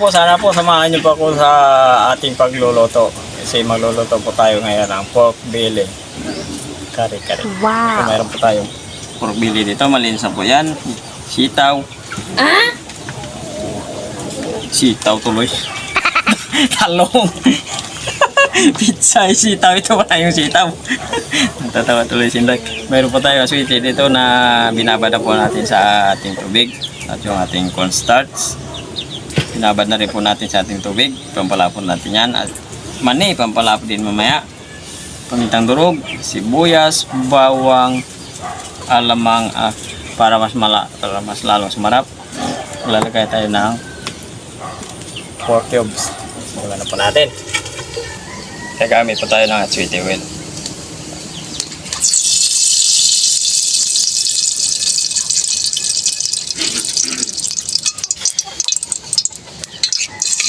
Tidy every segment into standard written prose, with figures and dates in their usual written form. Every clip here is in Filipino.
sana po samahan niyo po ako sa ating pagluluto. Kasi magluluto po tayo ngayon ng pork belly. Kare-kare. Wow. So, mayroon po tayong pork belly dito. Malinis na po yan. Sitaw. Sitaw tuloy. Talong. Pizza, sitaw. Ito wala yung sitaw. Natatawa tuloy si Inday. Mayroon po tayo sweetie dito na binabada po natin sa ating tubig. At yung ating cornstarch. Binabad na rin po natin sa ating tubig. Pampalapon natin yan. At mani, pampalapon din mamaya. Pamintang durog, sibuyas, bawang, alamang para mas lalong sumarap. Lalagay tayo ng pork cubes. Simulan na po natin. Gagamit po tayo ng sweet oil.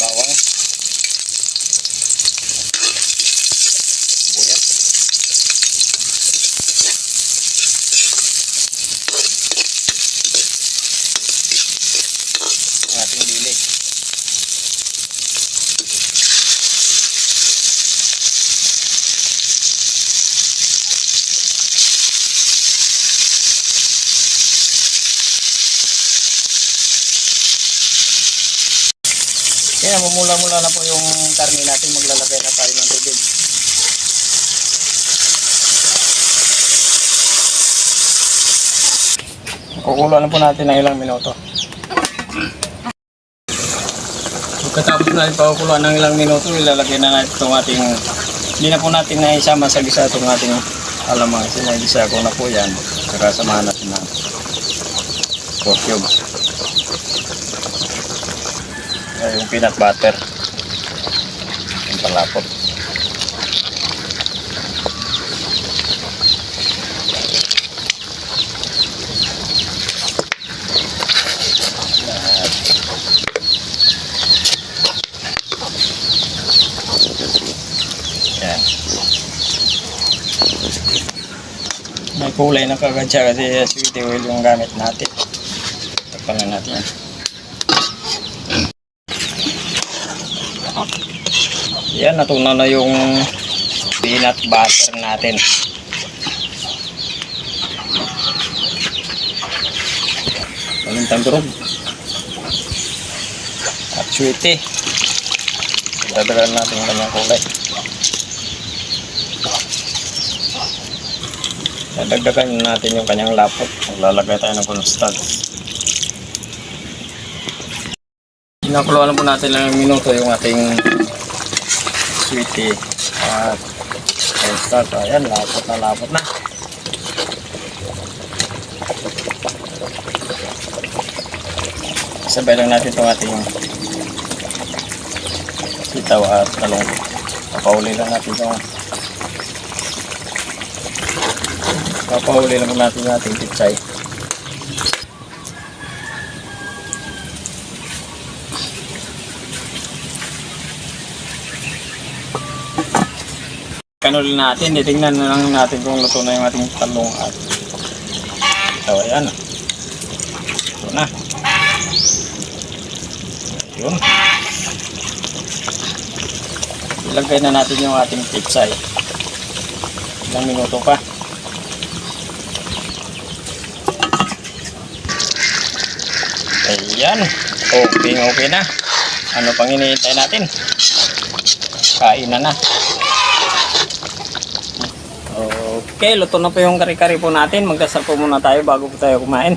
Bawang. Sibuyas. Ang ating bilik. Kaya mumula-mula na po yung karne natin, maglalagay na tayo ng tubig. Kukulo na po natin ng ilang minuto. Pagkatapos natin pakukuluan ng ilang minuto, ilalagay na natin itong ating, hindi na po natin na isama sa gisa itong ating alamang. Sinagisa ko na po yan. Kakasamahan natin ng pork cubes. Yung peanut butter, yung palapot. Yan. May kulay na kagad siya kasi sweet oil yung gamit natin. Takpan na natin yan. Yan, natunaw na yung peanut butter natin. Pamintang durog. At sweetie. Dadagan natin yung kanyang kulay. Dadagdagan natin yung kanyang lapot. Maglalagay tayo ng cornstarch. Pinakuluan po natin lang minuto yung ating sweetie at cornstarch. Ayan, lapot na. Sabay lang natin itong ating sitaw at talong. Papahuli lang natin yung ating pitsay. Kanulin natin, titingnan na lang natin kung luto na yung ating talong at ito, ayan. Ito na. Yun. Ilagay na natin yung ating pitsay. Ilang minuto pa. Ayan. Okay na. Ano pang hinihintay natin? Kain na. Okay, luto na po yung kare-kare po natin. Magdasal po muna tayo bago po tayo kumain.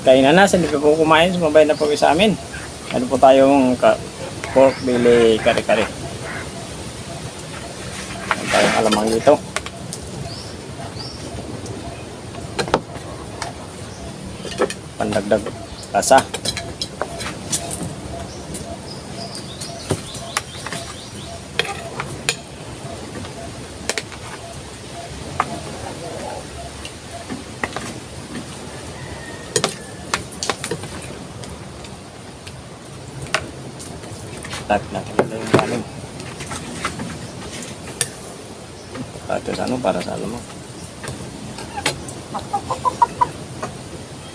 Kain na. Hindi pa po kumain. Sumabay na po sa amin. Ano po tayong pork belly kare-kare. Ano tayong alamang dito. Pandagdag lasa. Tag natin yung kanin. Ito sa ano, para sa alamang.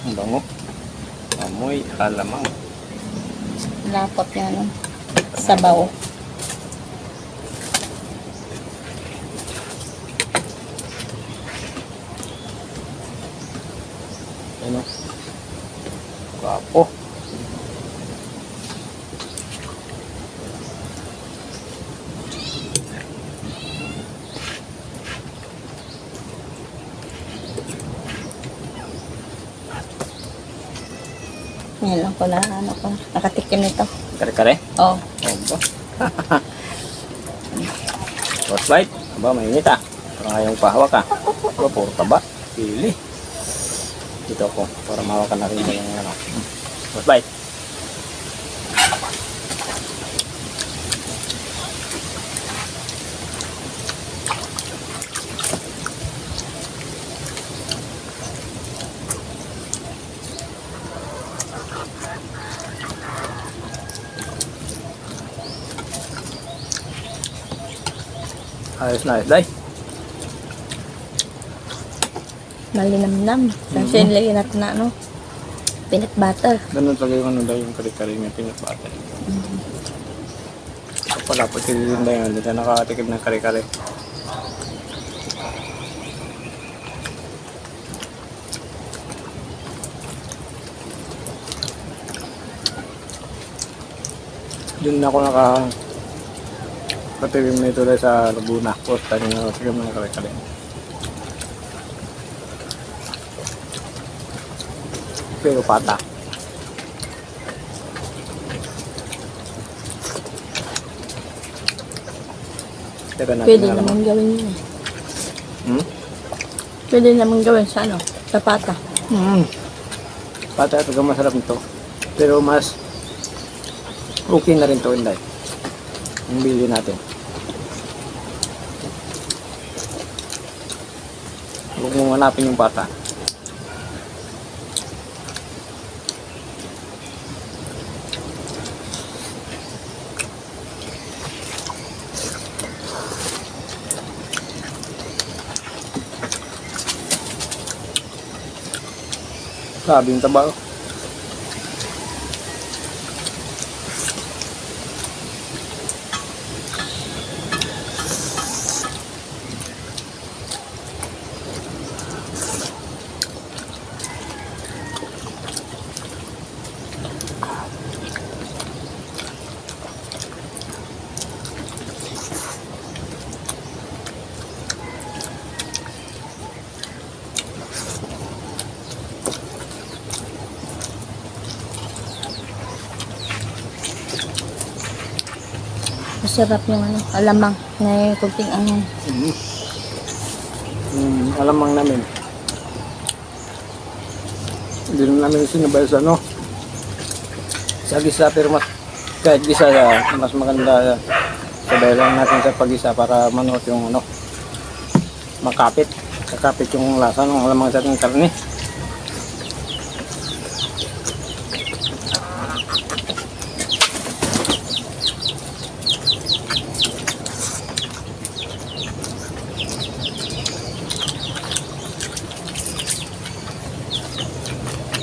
Ang bango. Amoy alamang. Lapot niya, no? Sabaw. Ano? Gwapo. Yan lang ko na, ano ko, nakatikim nito. Kare-kare? Oh, Opo. First bite. Aba, mainit ah. Parang ayaw pahawak ah. Aba, puro taba. Pili. Dito ako, para mahawakan na rin yung ano. First bite. Ayos na, day. malinamnam. Kasi nilagyan natin na, ano, peanut butter. Ganun talaga yung ano daw yung kare-kare may peanut butter. Wala po sila din daw yun. Hindi na nakatikim ng kare-kare. Doon ako patikim nito dahil sa Laguna. Posta nyo nakatikim ng kare-kare. Pero pata. Teka natin Pwede na naman gawin yun eh. Hmm? Pwede naman gawin sa, ano, sa pata. Pata ito masarap nito. Pero mas okay na rin to Inday. Yung bili natin. Huwag mong hanapin yung pata. Sabi yung taba. Masarap yung, ano, alamang na kunting angon. Alamang namin. Hindi namin sinabay sa ano. Sa gisa pero mas kahit gisa mas maganda sabay lang natin sa pag-isa para manuot yung ano makapit. Kakapit yung lasa ng alamang sa ating karne.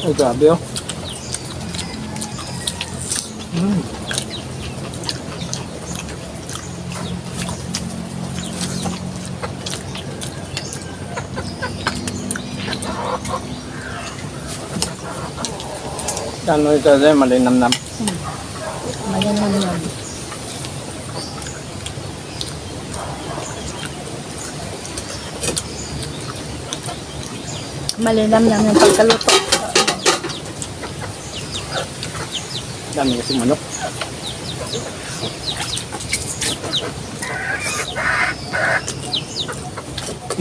Ay, grabe oh. Ano ito dahil malinamnam. Malinamnam. Malinamnam yung pagkaluto. Dami kasi manok.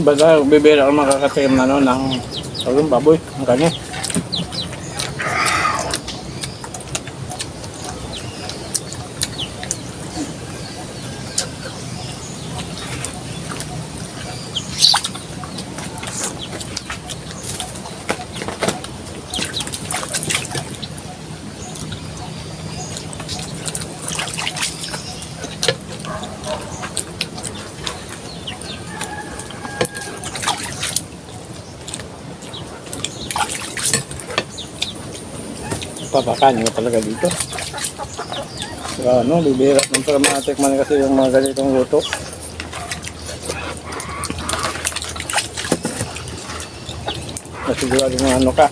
Baga, bibira ako makakatikim na no, ng tawag baboy, ang kanya. Papakain nga talaga dito. Kaya ano, bibihira ng para matikman kasi yung mga ganitong luto. Nasigurado na ano ka,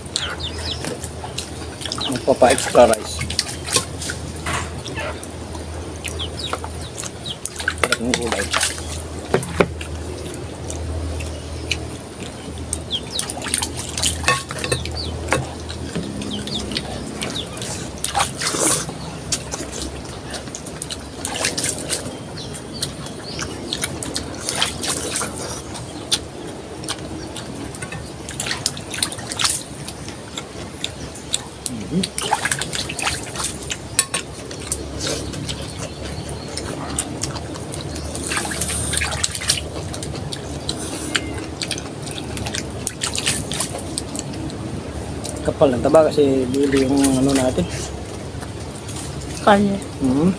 magpapa-extra rice. Sarap ng gulay. Kapal ng taba kasi bili yung ano natin. Karne. Mm.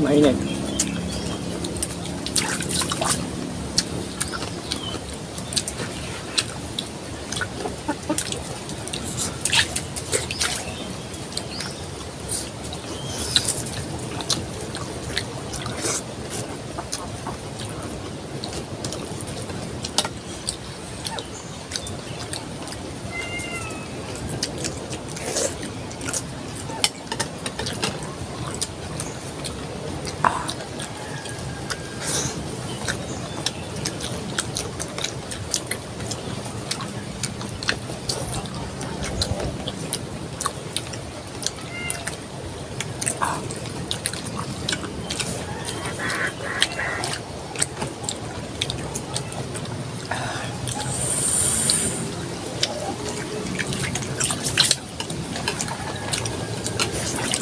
Mainit.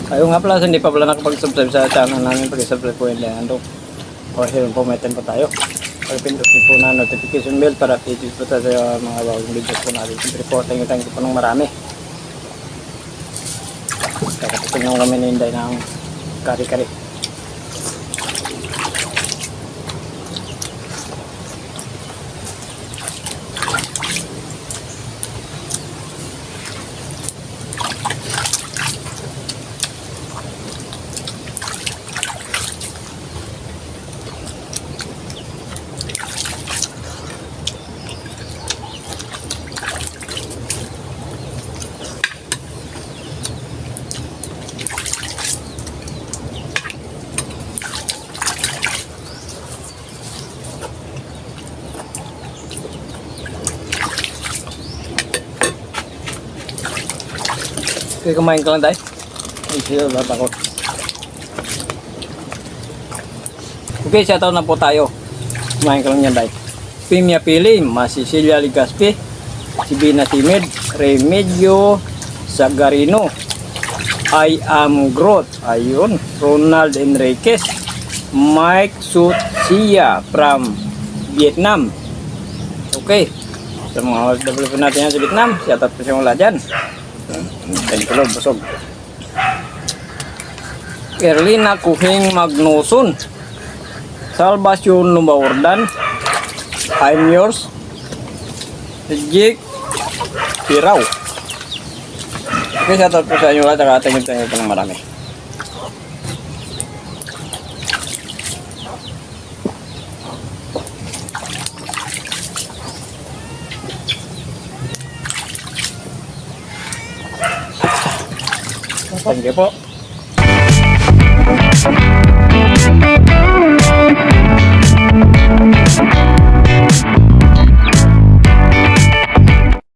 Ayaw nga pala, hindi pa pala nakapag-subscribe sa channel namin. Pag-subscribe po yun lang. O here po, may time po tayo. Pag-pindutin po na notification bell para updated po tayo sa mga bagong videos po natin. Siyempre po, thank you po ng marami. Kakatapos lang kami na hinday ng kari-kari. Okay, kumain ka lang tayo. Ay, siya, batakot. Okay, shoutout na po tayo. Kumain ka lang yan, Day. Pimia Pili, Masisilia Ligaspi, Sibina Timid, Remedio Sagarino, I Am Growth, ayun, Ronald Enriquez, Mike Sutsia from Vietnam. Okay, sa mga OFW natin yan sa Vietnam, shoutout po siya mula dyan. Thank you, busog. Erlina Kuhing Magnuson, Salvacion Lumawardan, I'm yours, Jake Piraw. Okay, shoutout po sa inyo lahat. Thank you po ng marami. Thank you po.